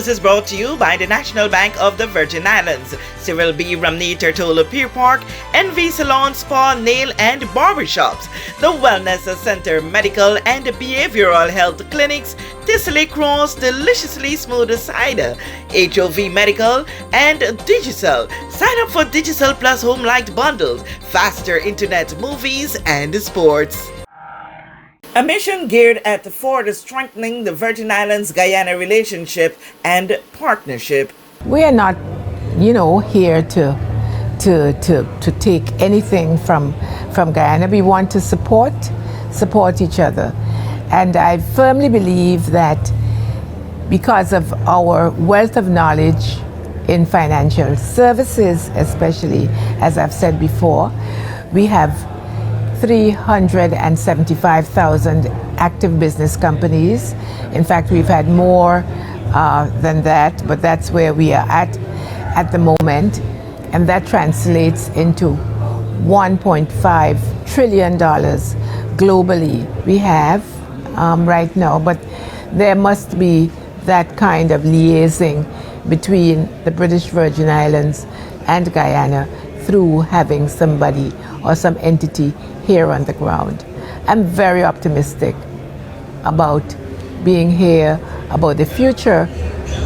news is brought to you by the National Bank of the Virgin Islands, Cyril B. Ramney Tertola Pier Park, NV Salon, Spa, Nail and Barbershops, the Wellness Center, Medical and Behavioral Health Clinics, Tissely Cross, Deliciously Smooth Cider, HOV Medical, and Digicel. Sign up for Digicel Plus Home Light Bundles, faster internet, movies, and sports. A mission geared at for strengthening the Virgin Islands-Guyana relationship and partnership. We are not, here to take anything from Guyana. We want to support each other. And I firmly believe that because of our wealth of knowledge in financial services, especially, as I've said before, we have 375,000 active business companies. In fact, we've had more than that, but that's where we are at the moment. And that translates into $1.5 trillion globally we have right now. But there must be that kind of liaising between the British Virgin Islands and Guyana through having somebody or some entity here on the ground. I'm very optimistic about being here, about the future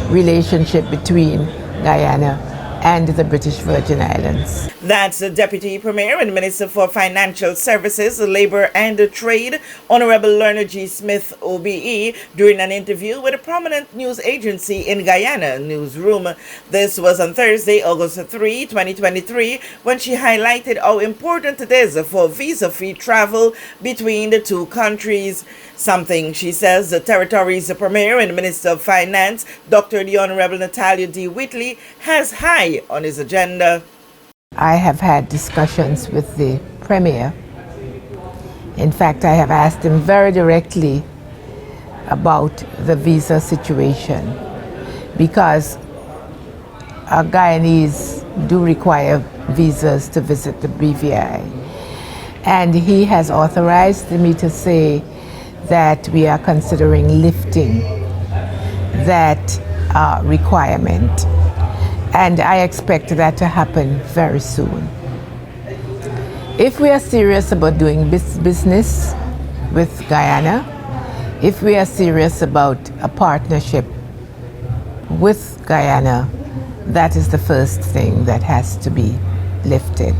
relationship between Guyana and the British Virgin Islands. That's the Deputy Premier and Minister for Financial Services, Labour and Trade, Honorable Leonard G. Smith, OBE, during an interview with a prominent news agency in Guyana newsroom. This was on Thursday, August 3, 2023, when she highlighted how important it is for visa-free travel between the two countries. Something, she says, the territory's Premier and Minister of Finance, Dr. the Honorable Natalia D. Whitley, has high on his agenda. I have had discussions with the Premier. In fact, I have asked him very directly about the visa situation because our Guyanese do require visas to visit the BVI. And he has authorized me to say that we are considering lifting that requirement. And I expect that to happen very soon. If we are serious about doing business with Guyana, if we are serious about a partnership with Guyana, that is the first thing that has to be lifted.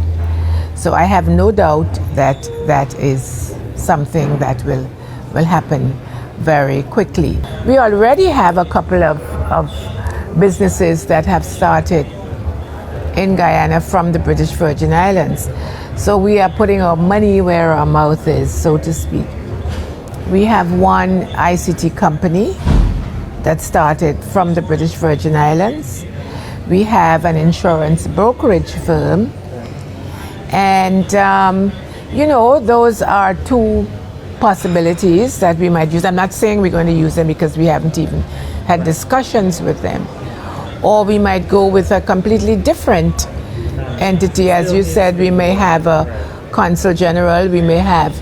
So I have no doubt that that is something that will happen very quickly. We already have a couple of businesses that have started in Guyana from the British Virgin Islands. So we are putting our money where our mouth is, so to speak. We have one ICT company that started from the British Virgin Islands. We have an insurance brokerage firm. And, those are two possibilities that we might use. I'm not saying we're going to use them because we haven't even had discussions with them. Or we might go with a completely different entity. As you said, we may have a consul general, we may have,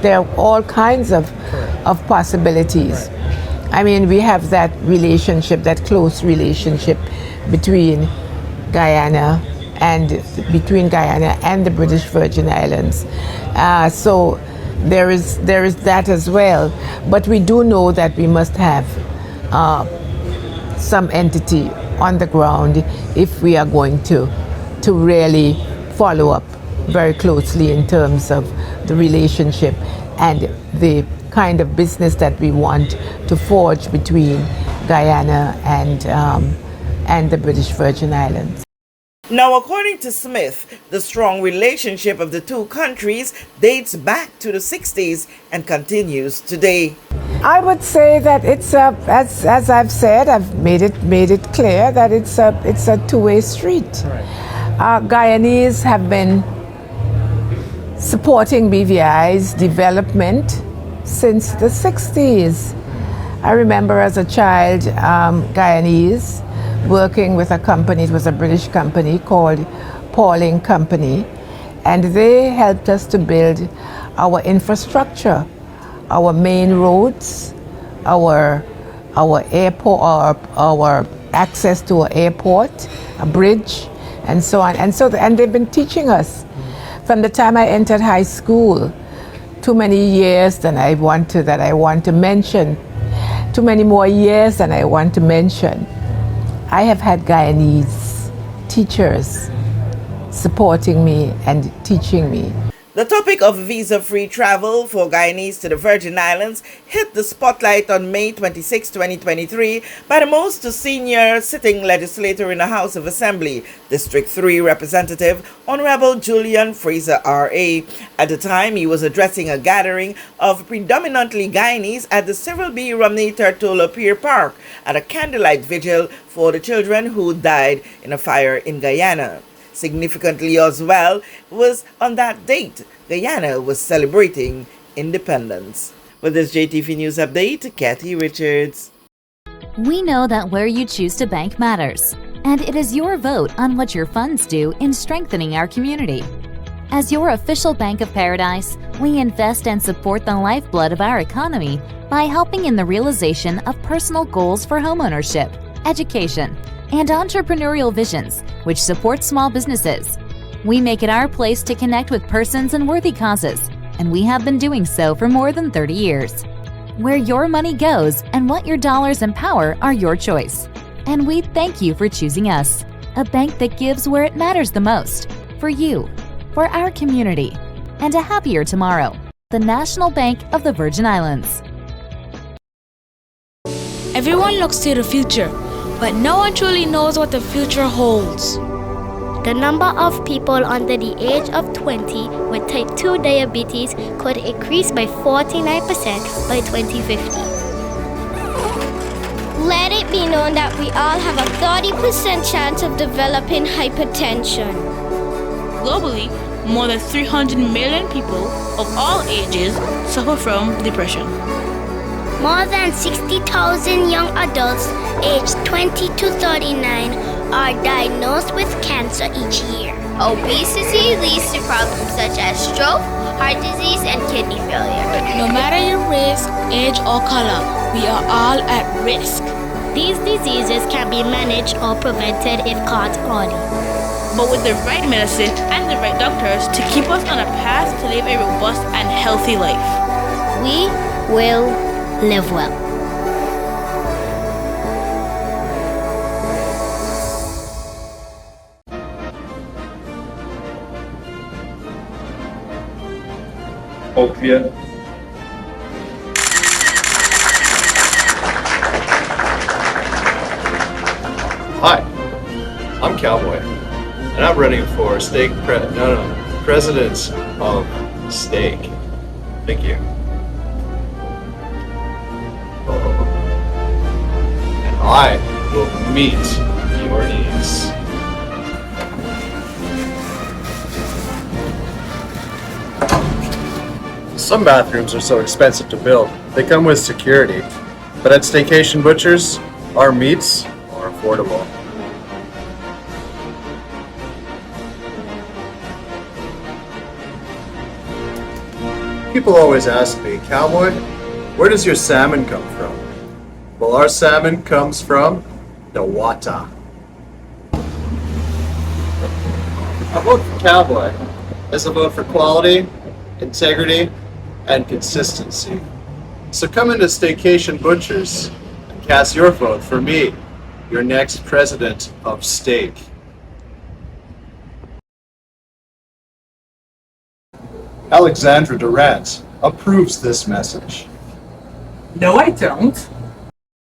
there are all kinds of possibilities. I mean, we have that relationship, that close relationship between Guyana and the British Virgin Islands. So there is that as well. But we do know that we must have some entity on the ground if we are going to really follow up very closely in terms of the relationship and the kind of business that we want to forge between Guyana and the British Virgin Islands. Now, according to Smith, the strong relationship of the two countries dates back to the 60s and continues today. I would say that it's as I've said, I've made it clear that it's a two-way street. Guyanese have been supporting BVI's development since the 60s. I remember as a child, Guyanese working with a company, it was a British company called Pauling Company, and they helped us to build our infrastructure, our main roads, our our airport, our access to an airport, a bridge, and so on. And they've been teaching us from the time I entered high school. Too many years that I want to mention. Too many more years than I want to mention. I have had Guyanese teachers supporting me and teaching me. The topic of visa-free travel for Guyanese to the Virgin Islands hit the spotlight on May 26, 2023 by the most senior sitting legislator in the House of Assembly, District 3 Representative Honorable Julian Fraser R.A. At the time, he was addressing a gathering of predominantly Guyanese at the Cyril B. Romney Turtle Pier Park at a candlelight vigil for the children who died in a fire in Guyana. Significantly as well was on that date, Guyana was celebrating independence. With this JTV News update, Kathy Richards. We know that where you choose to bank matters, and it is your vote on what your funds do in strengthening our community. As your official Bank of Paradise, we invest and support the lifeblood of our economy by helping in the realization of personal goals for homeownership, education, and entrepreneurial visions, which support small businesses. We make it our place to connect with persons and worthy causes, and we have been doing so for more than 30 years. Where your money goes and what your dollars empower are your choice. And we thank you for choosing us, a bank that gives where it matters the most, for you, for our community, and a happier tomorrow. The National Bank of the Virgin Islands. Everyone looks to the future, but no one truly knows what the future holds. The number of people under the age of 20 with type 2 diabetes could increase by 49% by 2050. Let it be known that we all have a 30% chance of developing hypertension. Globally, more than 300 million people of all ages suffer from depression. More than 60,000 young adults aged 20 to 39 are diagnosed with cancer each year. Obesity leads to problems such as stroke, heart disease, and kidney failure. No matter your race, age, or color, we are all at risk. These diseases can be managed or prevented if caught early. But with the right medicine and the right doctors to keep us on a path to live a robust and healthy life, we will live well. Opiate. Hi, I'm Cowboy, and I'm running for president of Stake. Thank you. And I will meet your needs. Some bathrooms are so expensive to build, they come with security. But at Staycation Butchers, our meats are affordable. People always ask me, Cowboy, where does your salmon come from? Well, our salmon comes from the water. A vote for Cowboy is a vote for quality, integrity, and consistency. So come into Staycation Butchers and cast your vote for me, your next president of Steak. Alexandra Durant approves this message. No, I don't.